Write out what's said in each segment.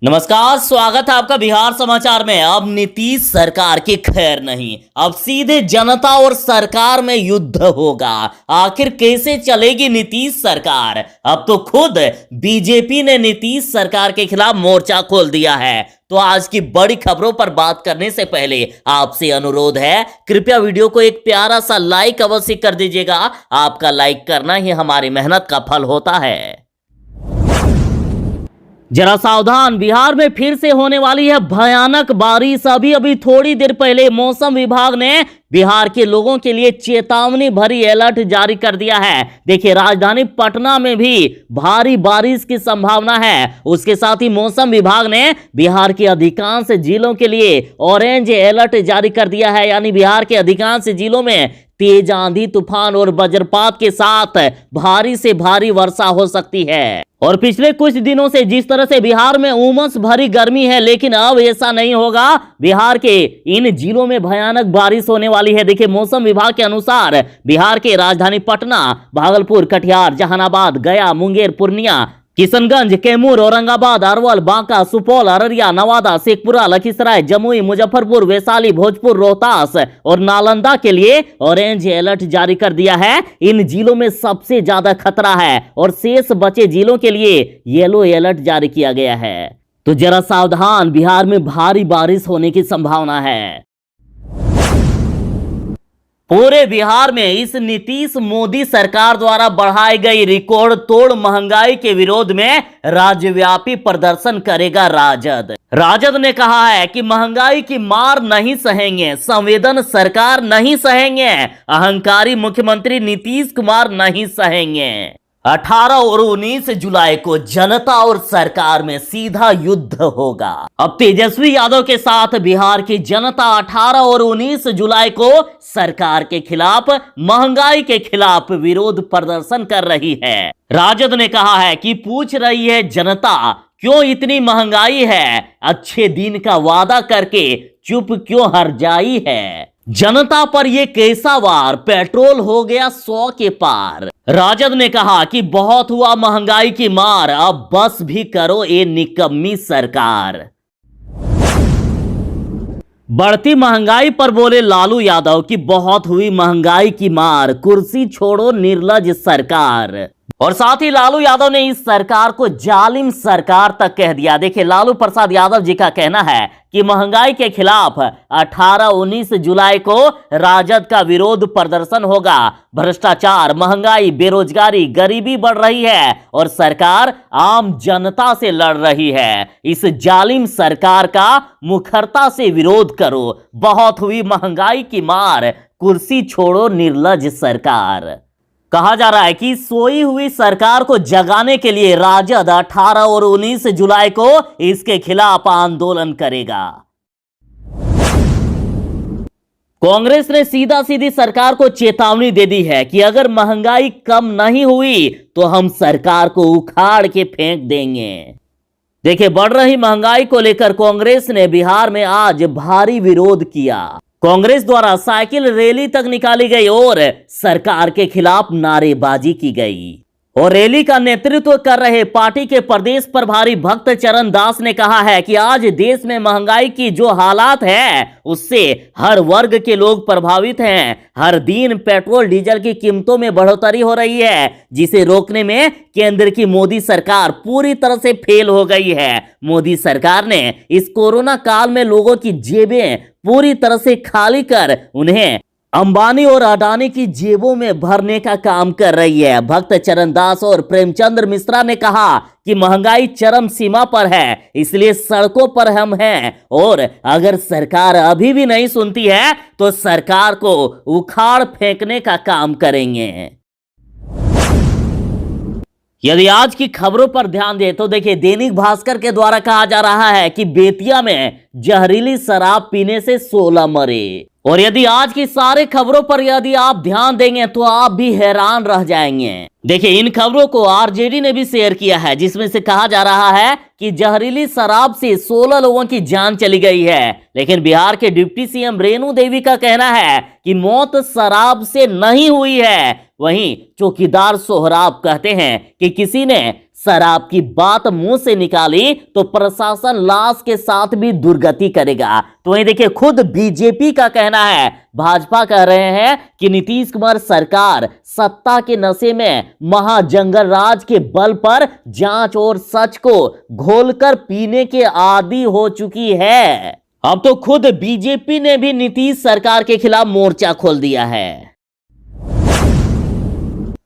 नमस्कार, स्वागत है आपका बिहार समाचार में। अब नीतीश सरकार की खैर नहीं, अब सीधे जनता और सरकार में युद्ध होगा। आखिर कैसे चलेगी नीतीश सरकार? अब तो खुद बीजेपी ने नीतीश सरकार के खिलाफ मोर्चा खोल दिया है। तो आज की बड़ी खबरों पर बात करने से पहले आपसे अनुरोध है, कृपया वीडियो को एक प्यारा सा लाइक अवश्य कर दीजिएगा। आपका लाइक करना ही हमारी मेहनत का फल होता है। जरा सावधान, बिहार में फिर से होने वाली है भयानक बारिश। अभी थोड़ी देर पहले मौसम विभाग ने बिहार के लोगों के लिए चेतावनी भरी अलर्ट जारी कर दिया है। देखिए, राजधानी पटना में भी भारी बारिश की संभावना है। उसके साथ ही मौसम विभाग ने बिहार के अधिकांश जिलों के लिए ऑरेंज अलर्ट जारी कर दिया है। यानी बिहार के अधिकांश जिलों में तेज आंधी, तूफान और वज्रपात के साथ भारी से भारी वर्षा हो सकती है। और पिछले कुछ दिनों से जिस तरह से बिहार में उमस भरी गर्मी है, लेकिन अब ऐसा नहीं होगा। बिहार के इन जिलों में भयानक बारिश होने वाली है। देखिए, मौसम विभाग के अनुसार बिहार के राजधानी पटना, भागलपुर, कटिहार, जहानाबाद, गया, मुंगेर, पूर्णिया, किशनगंज, कैमूर, औरंगाबाद, अरवल, बांका, सुपौल, अररिया, नवादा, शेखपुरा, लखीसराय, जमुई, मुजफ्फरपुर, वैशाली, भोजपुर, रोहतास और नालंदा के लिए ऑरेंज अलर्ट जारी कर दिया है। इन जिलों में सबसे ज्यादा खतरा है और शेष बचे जिलों के लिए येलो अलर्ट जारी किया गया है। तो जरा सावधान, बिहार में भारी बारिश होने की संभावना है। पूरे बिहार में इस नीतीश मोदी सरकार द्वारा बढ़ाई गई रिकॉर्ड तोड़ महंगाई के विरोध में राज्यव्यापी प्रदर्शन करेगा राजद। राजद ने कहा है कि महंगाई की मार नहीं सहेंगे, संवेदन सरकार नहीं सहेंगे, अहंकारी मुख्यमंत्री नीतीश कुमार नहीं सहेंगे। 18 और 19 जुलाई को जनता और सरकार में सीधा युद्ध होगा। अब तेजस्वी यादव के साथ बिहार की जनता 18 और 19 जुलाई को सरकार के खिलाफ, महंगाई के खिलाफ विरोध प्रदर्शन कर रही है। राजद ने कहा है कि पूछ रही है जनता, क्यों इतनी महंगाई है? अच्छे दिन का वादा करके चुप क्यों हर जाई है? जनता पर ये कैसा वार? पेट्रोल हो गया 100 के पार। राजद ने कहा कि बहुत हुआ महंगाई की मार, अब बस भी करो ये निकम्मी सरकार। बढ़ती महंगाई पर बोले लालू यादव कि बहुत हुई महंगाई की मार, कुर्सी छोड़ो निर्लज सरकार। और साथ ही लालू यादव ने इस सरकार को जालिम सरकार तक कह दिया। देखिए, लालू प्रसाद यादव जी का कहना है कि महंगाई के खिलाफ 18-19 जुलाई को राजद का विरोध प्रदर्शन होगा। भ्रष्टाचार, महंगाई, बेरोजगारी, गरीबी बढ़ रही है और सरकार आम जनता से लड़ रही है। इस जालिम सरकार का मुखरता से विरोध करो। बहुत हुई महंगाई की मार, कुर्सी छोड़ो निर्लज सरकार। कहा जा रहा है कि सोई हुई सरकार को जगाने के लिए राजद 18 और 19 जुलाई को इसके खिलाफ आंदोलन करेगा। कांग्रेस ने सीधा सीधी सरकार को चेतावनी दे दी है कि अगर महंगाई कम नहीं हुई तो हम सरकार को उखाड़ के फेंक देंगे। देखिए, बढ़ रही महंगाई को लेकर कांग्रेस ने बिहार में आज भारी विरोध किया। कांग्रेस द्वारा साइकिल रैली तक निकाली गई और सरकार के खिलाफ नारेबाजी की गई। और रैली का नेतृत्व कर रहे पार्टी के प्रदेश प्रभारी भक्त चरण दास ने कहा है कि आज देश में महंगाई की जो हालात है उससे हर वर्ग के लोग प्रभावित हैं। हर दिन पेट्रोल डीजल की कीमतों में बढ़ोतरी हो रही है, जिसे रोकने में केंद्र की मोदी सरकार पूरी तरह से फेल हो गई है। मोदी सरकार ने इस कोरोना काल में लोगों की जेबें पूरी तरह से खाली कर उन्हें अंबानी और अडानी की जेबों में भरने का काम कर रही है। भक्त चरण दास और प्रेमचंद्र मिश्रा ने कहा कि महंगाई चरम सीमा पर है, इसलिए सड़कों पर हम हैं और अगर सरकार अभी भी नहीं सुनती है तो सरकार को उखाड़ फेंकने का काम करेंगे। यदि आज की खबरों पर ध्यान दें तो देखिए, दैनिक भास्कर के द्वारा कहा जा रहा है कि बेतिया में जहरीली शराब पीने से 16 मरे। और यदि आज की सारी खबरों पर यदि आप ध्यान देंगे तो आप भी हैरान रह जाएंगे। देखिए, इन खबरों को आरजेडी ने भी शेयर किया है, जिसमें से कहा जा रहा है कि जहरीली शराब से 16 लोगों की जान चली गई है। लेकिन बिहार के डिप्टी सीएम रेणु देवी का कहना है कि मौत शराब से नहीं हुई है। वहीं चौकीदार सोहराब कहते हैं कि किसी ने शराब की बात मुंह से निकाली तो प्रशासन लाश के साथ भी दुर्गति करेगा। तो वहीं देखिए, खुद बीजेपी का कहना है, भाजपा कह रहे हैं कि नीतीश कुमार सरकार सत्ता के नशे में महाजंगल राज के बल पर जांच और सच को घोलकर पीने के आदी हो चुकी है। अब तो खुद बीजेपी ने भी नीतीश सरकार के खिलाफ मोर्चा खोल दिया है।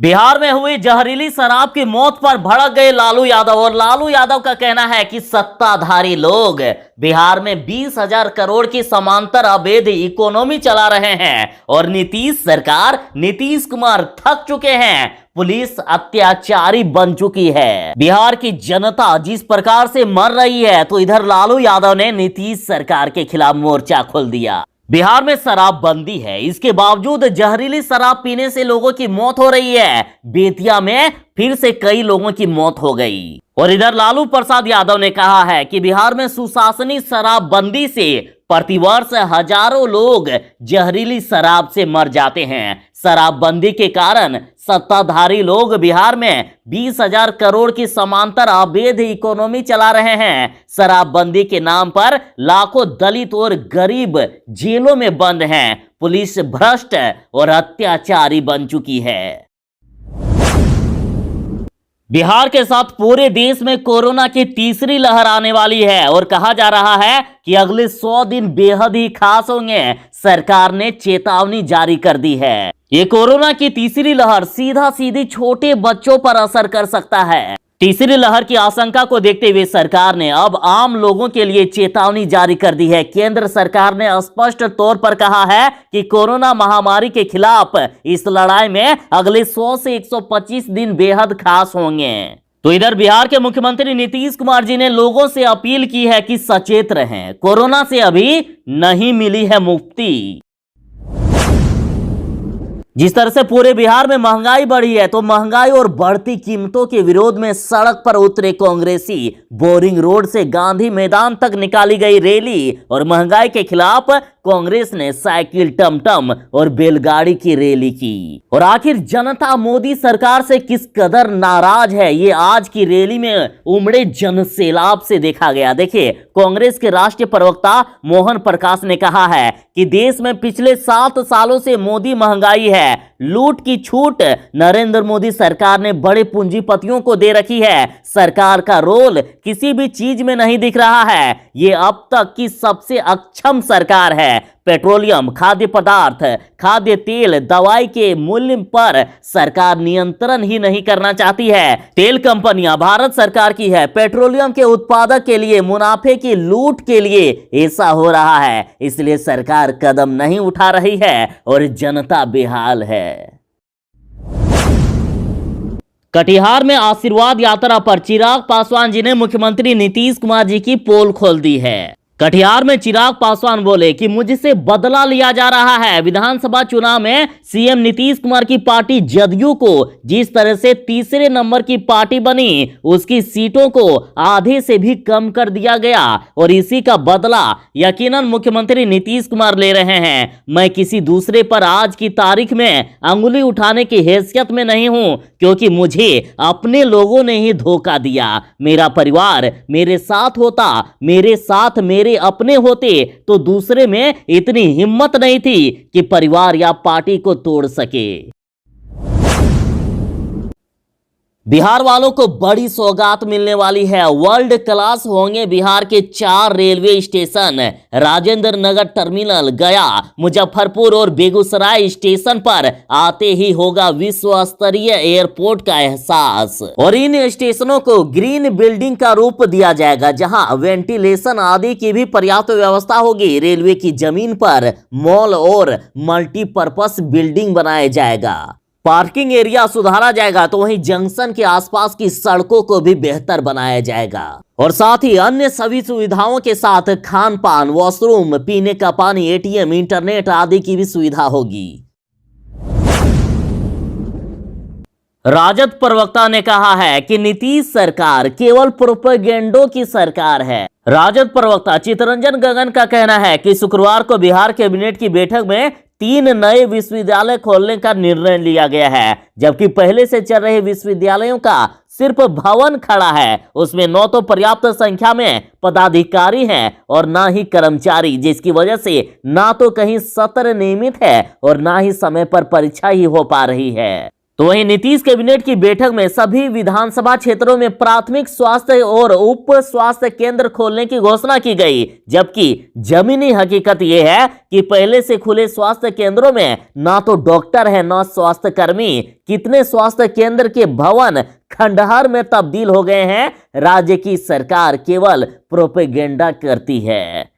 बिहार में हुई जहरीली शराब की मौत पर भड़क गए लालू यादव, और लालू यादव का कहना है कि सत्ताधारी लोग बिहार में 20,000 करोड़ की समांतर अवैध इकोनॉमी चला रहे हैं और नीतीश सरकार, नीतीश कुमार थक चुके हैं, पुलिस अत्याचारी बन चुकी है। बिहार की जनता जिस प्रकार से मर रही है, तो इधर लालू यादव ने नीतीश सरकार के खिलाफ मोर्चा खोल दिया। बिहार में शराब बंदी है, इसके बावजूद जहरीली शराब पीने से लोगों की मौत हो रही है। बेतिया में फिर से कई लोगों की मौत हो गई। और इधर लालू प्रसाद यादव ने कहा है कि बिहार में सुशासनी शराबबंदी से प्रतिवर्ष हजारों लोग जहरीली शराब से मर जाते हैं। शराबबंदी के कारण सत्ताधारी लोग बिहार में 20,000 करोड़ की समांतर अवैध इकोनॉमी चला रहे हैं। शराबबंदी के नाम पर लाखों दलित और गरीब जेलों में बंद हैं। पुलिस भ्रष्ट और अत्याचारी बन चुकी है। बिहार के साथ पूरे देश में कोरोना की तीसरी लहर आने वाली है और कहा जा रहा है कि अगले 100 दिन बेहद ही खास होंगे। सरकार ने चेतावनी जारी कर दी है। ये कोरोना की तीसरी लहर सीधा सीधी छोटे बच्चों पर असर कर सकता है। तीसरी लहर की आशंका को देखते हुए सरकार ने अब आम लोगों के लिए चेतावनी जारी कर दी है। केंद्र सरकार ने स्पष्ट तौर पर कहा है कि कोरोना महामारी के खिलाफ इस लड़ाई में अगले 100 से 125 दिन बेहद खास होंगे। तो इधर बिहार के मुख्यमंत्री नीतीश कुमार जी ने लोगों से अपील की है कि सचेत रहें, कोरोना से अभी नहीं मिली है मुक्ति। जिस तरह से पूरे बिहार में महंगाई बढ़ी है, तो महंगाई और बढ़ती कीमतों के विरोध में सड़क पर उतरे कांग्रेसी। बोरिंग रोड से गांधी मैदान तक निकाली गई रैली और महंगाई के खिलाफ कांग्रेस ने साइकिल, टमटम और बैलगाड़ी की रैली की। और आखिर जनता मोदी सरकार से किस कदर नाराज है, ये आज की रैली में उमड़े जनसैलाब से देखा गया। देखिए, कांग्रेस के राष्ट्रीय प्रवक्ता मोहन प्रकाश ने कहा है कि देश में पिछले 7 सालों से मोदी महंगाई है, लूट की छूट नरेंद्र मोदी सरकार ने बड़े पूंजीपतियों को दे रखी है। सरकार का रोल किसी भी चीज में नहीं दिख रहा है। ये अब तक की सबसे अक्षम सरकार है। पेट्रोलियम, खाद्य पदार्थ, खाद्य तेल, दवाई के मूल्य पर सरकार नियंत्रण ही नहीं करना चाहती है। तेल कंपनियां भारत सरकार की है। पेट्रोलियम के उत्पादक के लिए मुनाफे की लूट के लिए ऐसा हो रहा है, इसलिए सरकार कदम नहीं उठा रही है और जनता बेहाल है। कटिहार में आशीर्वाद यात्रा पर चिराग पासवान जी ने मुख्यमंत्री नीतीश कुमार जी की पोल खोल दी है। कटिहार में चिराग पासवान बोले कि मुझसे बदला लिया जा रहा है। विधानसभा चुनाव में सीएम नीतीश कुमार की पार्टी जदयू को जिस तरह से तीसरे नंबर की पार्टी बनी, उसकी सीटों को आधे से भी कम कर दिया गया और इसी का बदला यकीनन मुख्यमंत्री नीतीश कुमार ले रहे हैं। मैं किसी दूसरे पर आज की तारीख में अंगुली उठाने की हैसियत में नहीं हूं, क्योंकि मुझे अपने लोगों ने ही धोखा दिया। मेरा परिवार मेरे साथ होता, मेरे साथ मेरे अपने होते, तो दूसरे में इतनी हिम्मत नहीं थी कि परिवार या पार्टी को तोड़ सके। बिहार वालों को बड़ी सौगात मिलने वाली है। वर्ल्ड क्लास होंगे बिहार के 4 railway station. Rajendra Nagar terminal, गया, मुजफ्फरपुर और बेगूसराय स्टेशन पर आते ही होगा विश्व स्तरीय एयरपोर्ट का एहसास। और इन स्टेशनों को ग्रीन बिल्डिंग का रूप दिया जाएगा, जहां वेंटिलेशन आदि की भी पर्याप्त व्यवस्था होगी। रेलवे की जमीन पर मॉल और मल्टीपर्पस बिल्डिंग बनाया जाएगा। पार्किंग एरिया सुधारा जाएगा, तो वहीं जंक्शन के आसपास की सड़कों को भी बेहतर बनाया जाएगा। और साथ ही अन्य सभी सुविधाओं के साथ खान पान, वॉशरूम, पीने का पानी, एटीएम, इंटरनेट आदि की भी सुविधा होगी। राजद प्रवक्ता ने कहा है कि नीतीश सरकार केवल प्रोपेगेंडो की सरकार है। राजद प्रवक्ता चितरंजन गगन का कहना है कि शुक्रवार को बिहार कैबिनेट की बैठक में 3 नए विश्वविद्यालय खोलने का निर्णय लिया गया है, जबकि पहले से चल रहे विश्वविद्यालयों का सिर्फ भवन खड़ा है। उसमें न तो पर्याप्त संख्या में पदाधिकारी हैं और ना ही कर्मचारी, जिसकी वजह से ना तो कहीं सत्र नियमित है और ना ही समय पर परीक्षा ही हो पा रही है। तो वहीं नीतीश कैबिनेट की बैठक में सभी विधानसभा क्षेत्रों में प्राथमिक स्वास्थ्य और उप स्वास्थ्य केंद्र खोलने की घोषणा की गई, जबकि जमीनी हकीकत यह है कि पहले से खुले स्वास्थ्य केंद्रों में ना तो डॉक्टर है ना स्वास्थ्य कर्मी। कितने स्वास्थ्य केंद्र के भवन खंडहर में तब्दील हो गए हैं। राज्य की सरकार केवल प्रोपेगेंडा करती है।